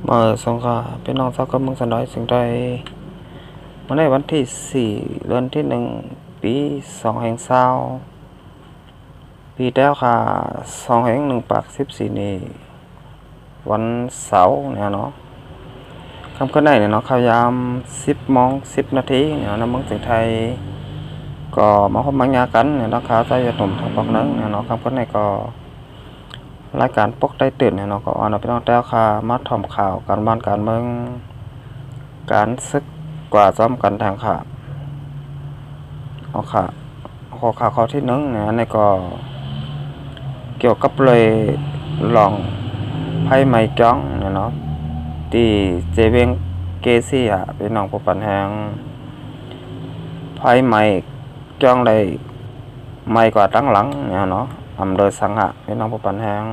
มาสงขลาพี่น้องชาวเมืองสันดอยสิ่งใดมาในวันที่4 เดือนที่1 ปี2020ปีแล้วค่ะ2014นี่วันเสาร์เนี่ยเนาะคำขึ้นได้เนี่ยเนาะข่าวยาม10:10 นาทีเนี่ยนะเมืองสิงห์ไทยก็มาพบมาญากันเนี่ยเนาะข่าวใจจะหนุ่มทางปอกนึงเนี่ยเนาะคำขึ้นได้ก็รายการปกได้ตื่นเนี่ยเนาะก็เอาพี่น้องแต้วค่ะมาถ่อมข่าวการบ้านการเมืองการศึกกว่าซ้อมกันทางค่ะเอาค่ะข้อที่1เนี่ยอันนี้ก็เกี่ยวกับเลยลองไพ่ไม้จ้องเนี่ยเนาะที่เจเวงเกซี่อ่ะพี่น้องผู้ปันแหงไพ่ไม้จ้องได้ไม่กว่าตั้งหลังเนี่ยเนาะอำเลยสังหะพี่น้องผู้ปันแหง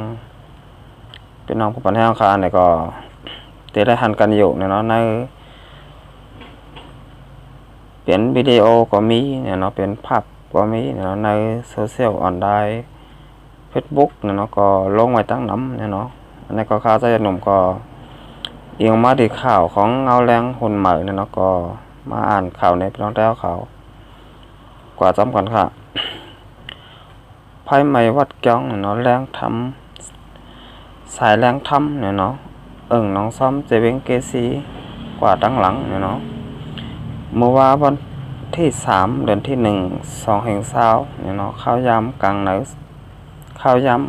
ค่ะเนี่ยก็ได้หันกันอยู่เนี่ยเนาะในเป็นวิดีโอก็มีเนี่ยเนาะเป็นภาพก็มีเนี่ยในโซเชียลออนไลน์ Facebook เนี่ยเนาะก็ลงไว้ตั้งน้ำเนี่ยเนาะอันนี้ก็ข่าวใจหนุ่มก็เอียงมาที่ข่าวของเงาแรงหุ่นใหม่เนี่ยเนาะก็มาอ่านข่าวในพี่น้องแต้วข่าวกว่าจำกันค่ะไพ่ไม้วัดเกี้ยงเนี่ยเนาะแรงทำสายแรงทำเนี่ยเนาะน้องซ้อมเจเวงเกซีกว่าตั้งหลังเนี่ยเนาะเมื่อวันที่3 เดือนที่1 2020เนี่ยเนาะข้าวยามกลางไหนข้าวยาม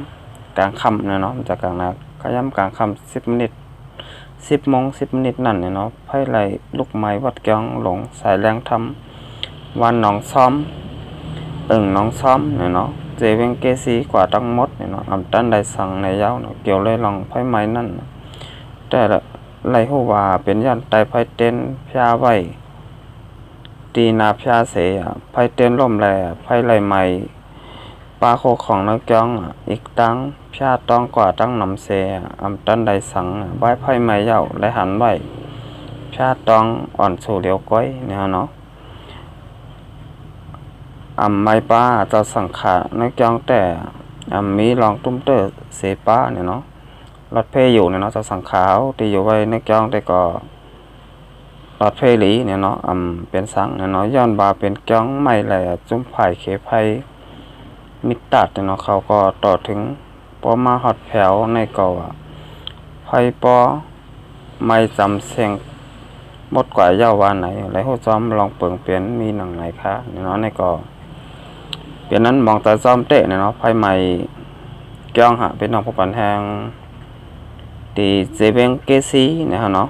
กลางค่ำเนี่ยเนาะจากกลางนาข้าวยามกลางค่ำ10 นาที10 โมง 10 นาทีนั่นเนี่ยเนาะไพ่ไหลลูกไม้วัดเกี้ยงหลงสายแรงทำวันน้องซ้อมน้องซ้อมเนี่ยเนาะเจเวงเกซีกว่าทั้งหมดเนี่ยเนาะอำตันได้สั่งในยาวเนาะเกี่ยวเลยลองไพ่ไม้นั่นแต่ละไรหัวว่าเป็นยันไตไพ่เต้นพยาไว้ตีนาพยาเสียไพ่เต้นล่มแลไพ่ไหลไม้ปลาโคของนักจ้องอีกตั้งพยาต้องกว่าตั้งนำเสียอำตันได้สั่งไว้ไพ่ไม้เย้าและหันไว้พยาต้องอ่อนสู่เหลียวก้อยเนี่ยเนาะไม้ป้าจะสังขานักจ้องแต่มีลองตุ้มเตอร์เสป้าเนี่ยเนาะรถเพย์อยู่เนี่ยเนาะจะสังขาวที่อยู่ไว้นักจ้องแต่ก็รถเพย์หลีเนี่ยเนาะเป็นสังเนี่ยเนาะย้อนบาเป็นจ้องไม่แหละจุ้มไผ่เขไผ่มิตรตัดเนี่ยเนาะเขาก็ต่อถึงปอมาฮอดแผวในก่อไผ่ปอไม่จำเสียงหมดกว่าเย้าวานไหนไรหัวจอมลองเปิงเปลี่ยนมีหนังไหนคะเนี่ยเนาะในก่อเปลี่ยนนั้นมองแต่จอมเตะเนี่ยเนาะไพ่ใหม่เกี้ยงหะเป็นน้องผู้ปันแหงตีเจเวงเกซีเนี่ยเนาะ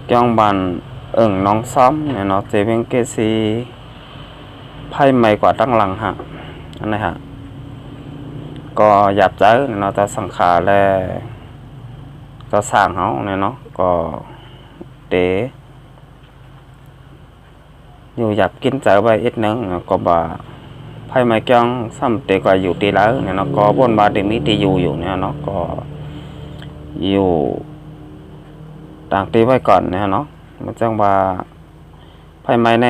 เกี้ยงบันน้องซ้อมเนี่ยเนาะเจเวงเกซีไพ่ใหม่กว่าตั้งหลังฮะอันนี้ฮะก็หยับใจเนาะจะสังขาแลจะสร้างเขาเนี่ยเนาะก็เตะอยู่หยับกินใจไปอีกนึงก็บ่าไพ่ไม้เกี้ยงซ้ำเตะกว่าอยู่ตีแล้วเนี่ยเนาะก็บนบาเดมีตีอยู่เนี่ยเนาะก็อยู่ต่างตีไว้ก่อนเนี่ยเนาะมันจังว่าไพ่ไม้ใน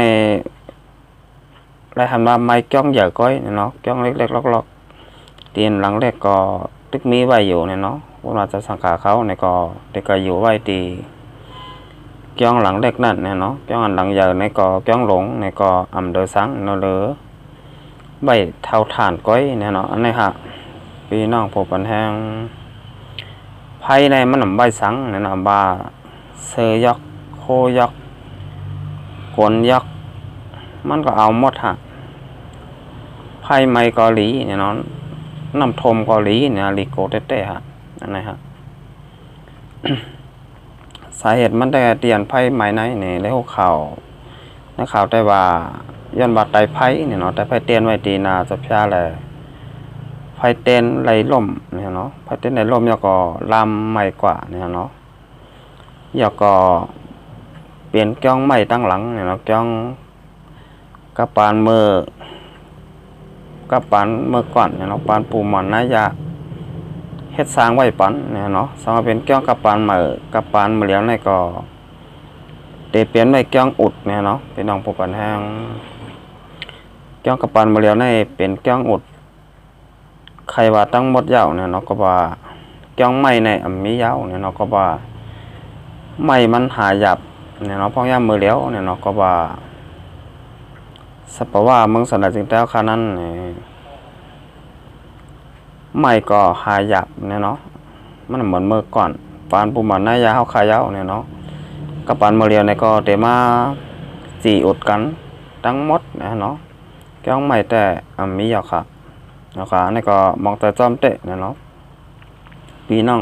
ได้ทำว่าไม้เกี้ยงใหญ่ก้อยเนี่ยเนาะเกี้ยงเล็กๆล็อกๆตีนหลังแรกก็ตึกมีไว้อยู่เนี่ยเนาะว่าจะสังขาเขาเนี่ยก็เด็กก็อยู่ไว้ตีเกี้ยงหลังเล็กนั่นเนี่ยเนาะเกี้ยงอันหลังใหญ่ในก็เกี้ยงหลงในก็เดอสังเนาะเลยใบเท่าฐานก้อยเนี่ยเนาะอันนี้ฮะพี่น้องผู้ปันแหงไพ่ในมันใบสังเนี่ยเนาะบาเซยอกโคยอกกวนยอกมันก็เอาหมดฮะไพ่ไม้เกาหลีเนี่ยเนาะน้ำทมเกาหลีเนี่ยลิโกเต้ๆฮะอันนี้ฮะ สาเหตุมันได้เตียนไพ่ไม้ไหนเนี่ยแล้วข่าวในข่าวได้ว่าย้อนบาดไตไพ่เนี่ยเนาะแต่ไพ่เตียนไว้ตีนาจะพยาแหละไพ่เตียนไหลล่มเนี่ยเนาะไพ่เตียนไหลล่มยาก็ลำใหม่กว่าเนี่ยเนาะยาก็เปลี่ยนเกี้ยงใหม่ตั้งหลังเนี่ยเนาะเกี้ยงกระปานเมื่อก่อนเนี่ยเนาะปานปูหมอนนายาเฮ็ดสร้างไว้ปันเนี่ยเนาะสามารถเป็นเกี้ยงกระปานเมื่อเลี้ยวในก็เปลี่ยนไว้เกี้ยงอุดเนี่ยเนาะเป็นน้องผู้ปันแหงเกี้ยงกระปานเมื่อเลี้ยวในเป็นเกี้ยงอุดใครว่าตั้งหมดยาวเนี่ยเนาะก็ว่า เกี่ยงไม้ในมียาวเนี่ยเนาะก็ว่าไม้มันหาหยับเนี่ยเนาะพอยามมือแล้วเนี่ยเนาะก็ว่าสัปว่าเมืองสนัดจึงแต้วคานั้นไม้ก็หาหยับเนี่ยเนาะมันเหมือนเมื่อก่อนปานปูมันหน้ายาเฮาขายาวเนี่ยเนาะกับปานมือเลียวเนี่ยก็เตมาจีอดกันทั้งหมดนะเนาะเกี่ยงไม้แต่มียาวค่ะนะคะนี่ก็มองแต่จอมเตะเนี่ยเนาะปีน้อง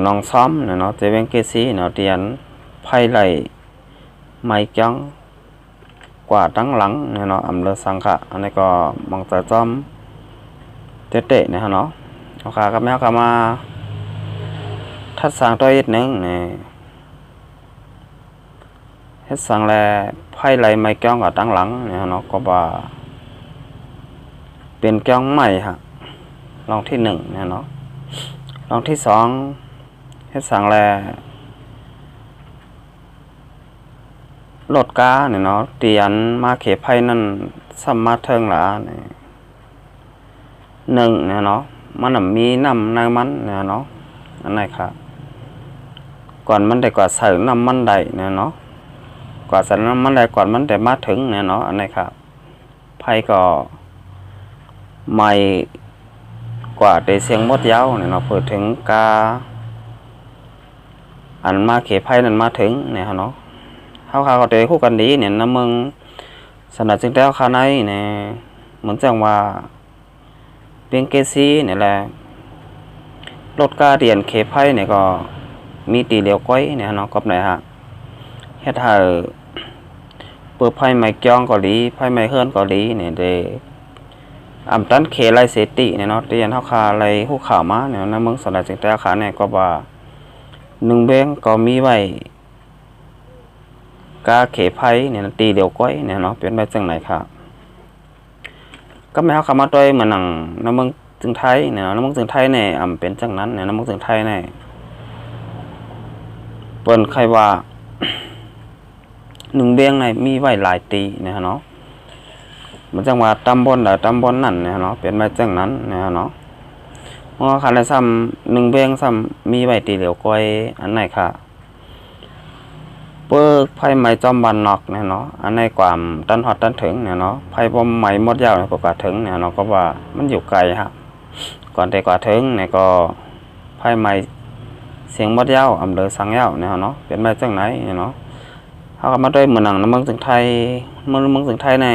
น้องซ้อมเนี่ยเนาะเจเวงเกซีเนาะเตียนไพ่ไหลไม้จังกว่าตั้งหลังเนี่ยเนาะเลอสังขะอันนี้ก็มองแต่จอมเตะเนี่ยเนาะนะคะก็แม่ก็มาทัดสางตัวอีกนึงเนี่ยเฮ็ดสังแลไพ่ไหลไม้จังกว่าตั้งหลังเนี่ยเนาะก็ว่าเป็นจังใหม่ฮะลองที่1เนี่ยเนาะลองที่2เฮ็ดสังแลรถกาเนี่ยเนาะเตียนมาเขไพ่นั่นสัมมาเทิงหลาเนี่ยเนี่ยเนาะมันมีน้ำในมันเนี่ยเนาะอันไหนครับก่อนมันได้กว่าใส่น้ำมันได้เนี่ยเนาะกว่าใส่น้ำมันได้ก่อนมันได้มาถึงเนี่ยเนาะอันไหนครับไพ่ก็ใหม่กว่าได้เสียงมดยาวเนี่ยเนาะเปิดถึงกาอันมาเขไพ่นั่นมาถึงเนี่ยเนาะเขาก็เตะคู่กันดีเนี่ยน้ำมึงสนัดจึงแล้วข้าในเนี่ยเหมือนจังว่าเพียงเกซีเนี่ยแหละรถกาเดียนเขไพ่เนี่ยก็มีตีเหลียวก้อยเนี่ยเนาะกับไหนฮะเฮ็ดให้เปิดไพ่ไม้จ้องเกาหลีไพ่ไม้เฮือนเกาหลีเนี่ยเดตันเขไลเสติเนี่ยเนาะเตียนเฮาคาไลฮู้ข่าวมาเนี่ยน้ำมึงสนัดจึงแล้วข้าเนี่ยก็ว่า1เบงก็มีไว้กาเขไพ่เนี่ยตีเดียวก้อยเนี่ยเนาะเป็นไปจังไหนครับก็ไม่เอาคำมาด้วยเหมือนหนังน้ำมึงจึงไทยเนี่ยน้ำมึงจึงไทยเนี่ยเป็นจังนั้นเนี่ยน้ำมึงจึงไทยเนี่ยเปิ้นใครว่า1เบียงในมีไว้หลายตีเนี่ยเนาะมันจังว่าตำบลหรือตำบลนั่นเนี่ยเนาะเป็นไปจังนั้นเนี่ยเนาะเมื่อคันได้ซ้ำ1เบียงซ้ำมีไว้ตีเดียวก้อยอันไหนค่ะเปิกไพ่ไม้จอมบันนอกเนี่ยเนาะอันในความตันหอดตันถึงเนี่ยเนาะไพ่บอมไม้มดยาวเนี่ยก็กว่าถึงเนี่ยเนาะก็ว่ามันอยู่ไกลฮะก่อนแต่กว่าถึงเนี่ยก็ไพ่ไม้เสียงมดยาวเลยสังยาวเนี่ยเนาะเป็นมาจังไหนเนี่ยเนาะเขาก็มาด้วยเหมือนหนังน้ำเมืองถึงไทยเมืองถึงไทยใน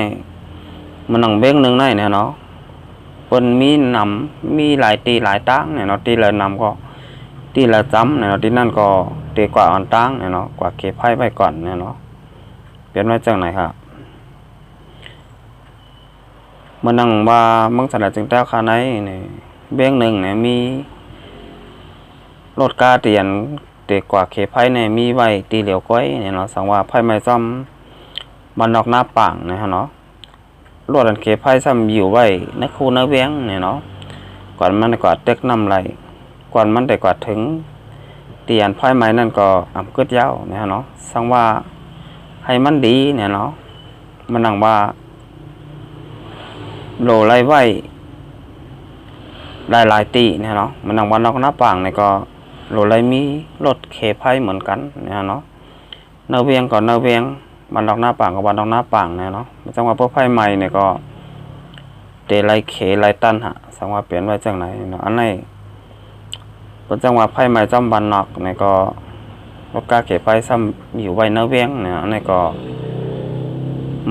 มันหนังเบ้งหนึ่งในเนี่ยเนาะคนมีนำมีหลายตีหลายตั้งเนี่ยเนาะตีละนำก็ตีละจำเนี่ยเนาะที่นั่นก็ตีกว่าอ่อนตั้งเนี่ยเนาะกว่าเก็บไพ่ไว้ก่อนเนี่ยเนาะเปลี่ยนมาจากไหนครับมันนั่งว่าเมืองสนัดจึงแต้วคาในเนี่ยเบ้งหนึ่งเนี่ยมีรถกาเตียนตีกว่าเก็บไพ่เนี่ยมีไว้ตีเหลียวก้อยเนี่ยเนาะสังว่าไพ่ไม้ซ้ำมันนอกหน้าป่างเนี่ยเนาะรถอันเก็บไพ่ซ้ำอยู่ไว้ในคูในเวียงเนี่ยเนาะก่อนมันกว่าเต็กน้ำไหลก่อนมันได้กว่าถึงเตียนไพ่ไม้นั่นก็เกิดยาวเนี่ยเนาะสังว่าให้มันดีเนี่ยเนาะมันนั่งว่าโหลไล่ไว้หลายตีเนี่ยเนาะมันนั่งวันนอกหน้าป่างเนี่ยก็โหลไล่มีรถเขไพ่เหมือนกันเนี่ยเนาะเนื้อเวียงก่อนเนื้อเวียงวันนอกหน้าป่างกับวันนอกหน้าป่างเนี่ยเนาะจังว่าพวกไพ่ไม้เนี่ยก็เตไล่เขไล่ตันฮะสังว่าเปลี่ยนไว้จังไหนเนาะอันไหนเป็นจังหวะไพ่ไม้จอมบันนอกเนี่ยก็รถกาเก็บไพ่ซ้ำอยู่ไว้เนื้อเวียงเนี่ยอันนี้ก็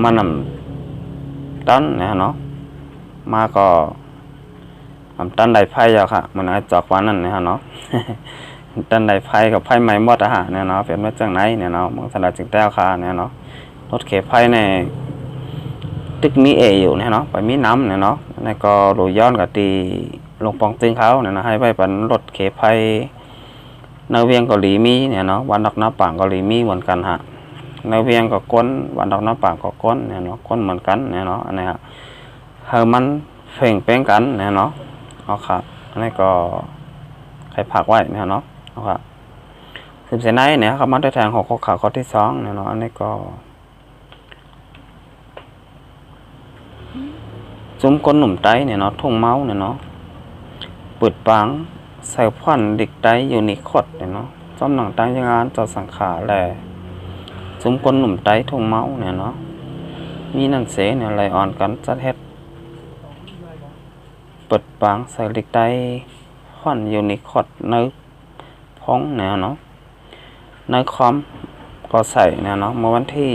มันนำตันเนี่ยเนาะมาก็ตันได้ไพ่ยาวค่ะมันอาจจอกวันนั่นเนี่ยเนาะ ตันได้ไพ่กับไพ่ไม้หมดอะฮะเนี่ยเนาะเป็นมาจากไหนเนี่ยเนาะมันสลัดจึงแต้วค่ะเนี่ยเนาะรถเก็บไพ่เนี่ยตึกมีอยู่เนี่ยเนาะไปมีน้ำเนี่ยเนาะนี่ก็หลุยย้อนกับตีลงปองตึงเขาเนี่ยนะให้ไปเป็นรถเขไพเนื้อเวียงเกาหลีมีเนี่ยเนาะวันดอกน้ำป่างเกาหลีมีเหมือนกันฮะเนื้อเวียงก็ก้นวันดอกน้ำป่างก็ก้นเนี่ยเนาะก้นเหมือนกันเนี่ยเนาะอันนี้ฮะเฮอมันเพ่งเป้งกันเนี่ยเนาะเอาค่ะอันนี้ก็ใครผักไว้เนี่ยเนาะเอาค่ะสิบเซนไนเนี่ยเขามาได้แทง6ข้อขาข้อที่2เนี่ยเนาะอันนี้ก็ซุ้มก้นหนุ่มไตเนี่ยเนาะทุ่งเมาเนี่ยเนาะเปิดปัง ใส่พ่อนดิกได้อยู่นิคดเนี่ยเนาะจอมหนังตั้งงานจอสังขาแหล่ซุ้มคนหนุ่มไต้ทงเมาเนี่ยเนาะมีนั่นเสเนี่ยไหลอ่อนกันจัดเฮ็ดเปิดปางใส่ดิกได้พ่อนอยู่นิคดในพ้องเนี่ยเนาะในคอมก็ใส่เนี่ยเนาะเมื่อวันที่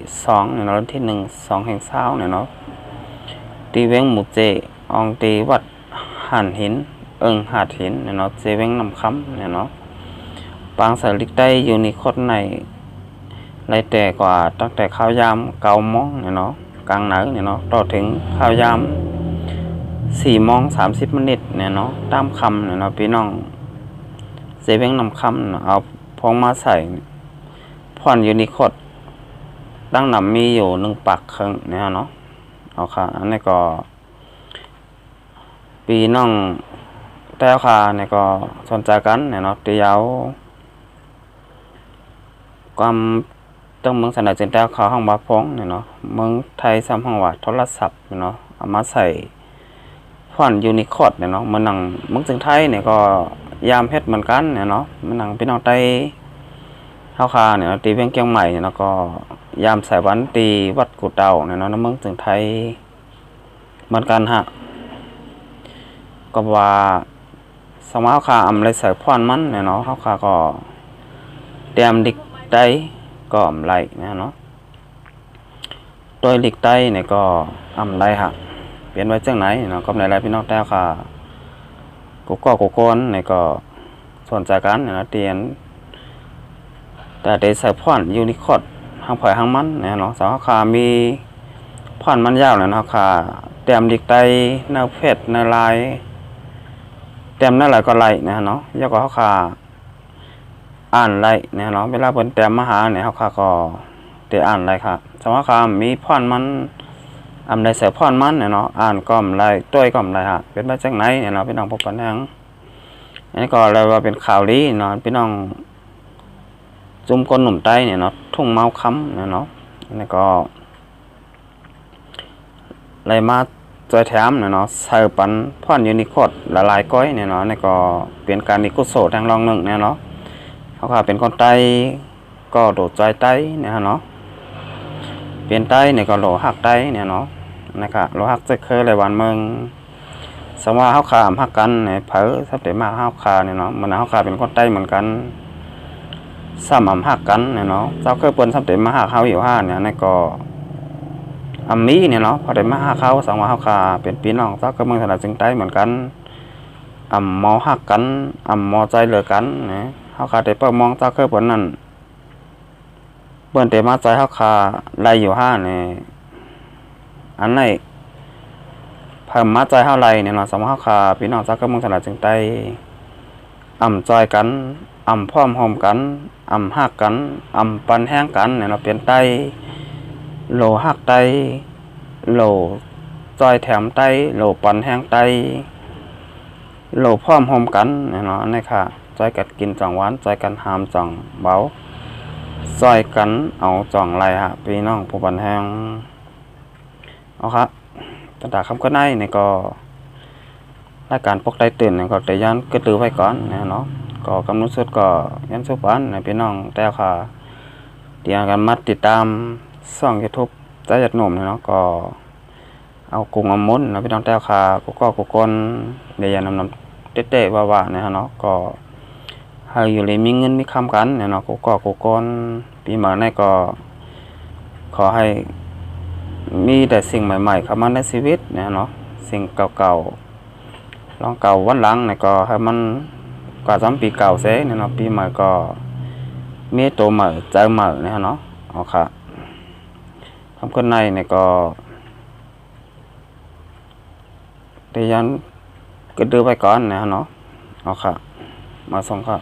2เนี่ยวันที่1 2แห่งเช้าเนี่ยเนาะตีเว้งหมู่เจอองตีวัดหันหินหาดหินเนี่ยเนาะเจเว้งนำคำเนี่ยเนาะปางใส่ลิกได้อยู่ในคดในไรแต่กว่าตั้งแต่ข้าวยาม9 โมงเนี่ยเนาะกลางหนักเนี่ยเนาะต่อถึงข้าวยาม4:30เนี่ยเนาะตามคำเนี่ยเนาะพี่น้องเจเว้งนำคำเอาพองมาใส่พ่อนอยู่ในคดตั้งนำมีอยู่1 ปักครึ่งเนี่ยเนาะเอาค่ะอันนี้ก็ปีน้องแต้วค่ะเนี่ยก็สนใจกันเนี่ยเนาะเดียวความต้องเมืองสนามเจนแต้วเขาห้องบาพงเนี่ยเนาะเมืองไทยซ้ำห้องว่าโทรศัพท์เนาะเอามาใส่พ่อนยูนิคอร์ดเนี่ยเนาะมันหนังเมืองจึงไทยเนี่ยก็ยามเฮ็ดเหมือนกันเนี่ยเนาะมันหนังพี่น้องไต้เฮาคาเนี่ยตีเวียงเกียงใหม่เนี่ยเนาะก็ยามใส่วันตีวัดกุดเต่าเนี่ยเนาะเมืองจึงไทยเหมือนกันฮะก็ว่าสมัยเฮาคาอำไรใส่พ่อนมันเนี่ยเนาะเฮาคาก็เตรียมดิกได้ก็อำไรนะเนาะโดยดิกได้เนี่ยก็อำไรฮะเปลี่ยนไว้จังไหนเนาะก็ในไรพี่น้องแต้วค่ะกูโกนเนี่ยก็สนใจกันเนี่ยนะเตียนแต่ได้ใส่พ่อนยูนิคอร์ดหางผอยหางมันเนี่ยเนาะสาวคามีพ่อนมันยาวเนี่ยเนาะค่ะเตรียมดิกได้แนวเพชรแนวลายเตรียมนั่นแหละก็ไรนะเนาะยกก็เขาคาอ่านไรเนี่ยเนาะเวลาเพิ่นเตรียมมาหาเนี่ยเขาคาก็เตอ่านไรค่ะสาวคามีพ่อนมันอำได้ใส่พ่อนมันเนี่ยเนาะอ่านก้อมไรต้วยก้อมไรฮะเป็นมาจากไหนเนี่ยเนาะพี่น้องพบกันยังอันนี้ก็เลยว่าเป็นข่าวดีเนาะพี่น้องจุ่มคนหนุ่มไต้เนี่ยเนาะทุ่งเมาค้ำเนี่ยเนาะอันนี้ก็ไรมาจอยแถมเนี่ยเนาะใส่ปันพ่อนยูนิคอร์ดละลายก้อยเนี่ยเนาะนี่ก็เป็นการนิกุโสทางรองหนึ่งเนี่ยเนาะเขาค่ะเป็นคนไต้ก็โดดใจไต้เนี่ยเนาะเปลี่ยนไต้เนี่ยก็โหลหักไต้เนี่ยเนาะนะครับโหลหักจะเคยเลยวันเมืองสมว่าเขาขาหักกันเนี่ยเผอสับเดมาเขาขาเนี่ยเนาะมันเขาขาเป็นคนไต้เหมือนกันซ้ำหักกันเนี่ยเนาะเจ้าเคยเปิ้นสับเดมาหักเขาอยู่5เนี่ยนี่ก็อัมมีเนี่ยเนาะพอได้มาหาเขาสังว่าเขาคาเป็นพี่น้องเจ้าก็เมืองสนามจึงไต้เหมือนกันมอหักกันมอใจเหลือกันนะเขาคาได้เปิดมองเจ้าเคยผลนั่นเปิ้นเตมาใจเขาคาไล่อยู่5เนี่ยอันไหนเพิ่มมาใจเท่าไรเนี่ยเนาะสังว่าเขาคาพี่น้องเจ้าก็เมืองสนามจึงไต้จอยกันพร้อมหอมกันหักกันปันแห้งกันเนี่ยเนาะเปลี่ยนไต้โหลหักไตโหลจอยแถมไตโหลปันแห้งไตโหลพร้อมหอมกันเนาะนี่ค่ะจอยกัดกินจ่องหวานจอยกันหามจ่องเบาจอยกันเอาจ่องไรฮะพี่น้องผู้ปันแห้งเอาครับตาคำก็ได้เนี่ยก็รายการปกไตตื่นเนี่ยก็แต่ยันก็ตือไว้ก่อนเนาะก็กำหนดสุดก็ยันสุพรรณพี่น้องแต่ค่ะเดี๋ยวกันมาติดตามช่อง YouTube ใจหยัดหนุ่มเนาะก็เอากุ้งมุนนะพี่น้องแต้วคากูกนเดี๋ยวนำเตะว่าเนี่ยเนาะก็ให้อยู่เลยมีเงินมีคำกันเนี่ยเนาะกูกนปีใหม่นี้ก็ขอให้มีแต่สิ่งใหม่ๆเข้ามาในชีวิตเนี่ยเนาะสิ่งเก่าๆลองเก่าวันหลังเนี่ยก็ให้มันกว่า3 ปีเก่าเสียเนี่ยเนาะปีใหม่ก็มีตัวใหม่ใจใหม่เนี่ยเนาะเอาค่ะคำคนในเนี่ยก็แต่ยันก็ดูไปก่อนนะเนาะเอาค่ะมาส่งครับ